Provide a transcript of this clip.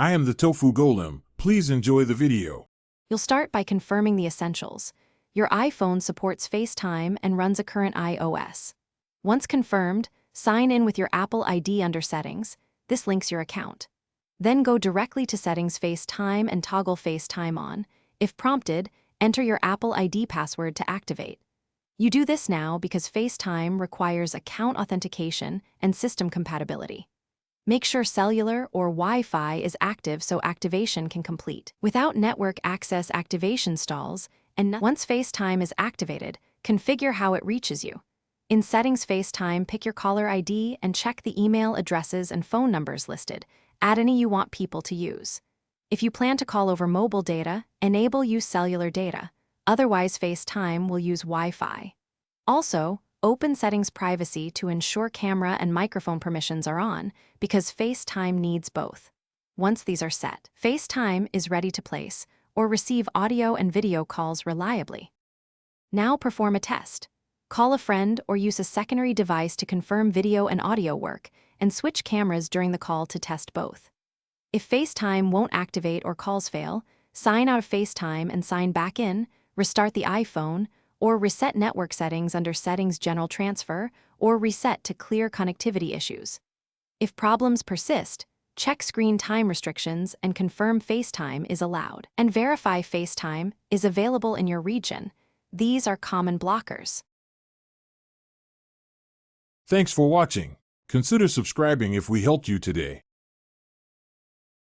I am the Tofu Golem. Please enjoy the video. You'll start by confirming the essentials. Your iPhone supports FaceTime and runs a current iOS. Once confirmed, sign in with your Apple ID under Settings. This links your account. Then go directly to Settings FaceTime and toggle FaceTime on. If prompted, enter your Apple ID password to activate. You do this now because FaceTime requires account authentication and system compatibility. Make sure cellular or Wi-Fi is active so activation can complete. Without network access, activation stalls, and once FaceTime is activated, configure how it reaches you. In Settings FaceTime, pick your caller ID and check the email addresses and phone numbers listed. Add any you want people to use. If you plan to call over mobile data, enable Use Cellular Data. Otherwise, FaceTime will use Wi-Fi. Also, open Settings Privacy to ensure camera and microphone permissions are on, because FaceTime needs both. Once these are set, FaceTime is ready to place or receive audio and video calls reliably. Now perform a test. Call a friend or use a secondary device to confirm video and audio work, and switch cameras during the call to test both. If FaceTime won't activate or calls fail, sign out of FaceTime and sign back in, restart the iPhone, or reset network settings under Settings General Transfer, or reset to clear connectivity issues. If problems persist, check screen time restrictions and confirm FaceTime is allowed. And verify FaceTime is available in your region. These are common blockers. Thanks for watching. Consider subscribing if we helped you today.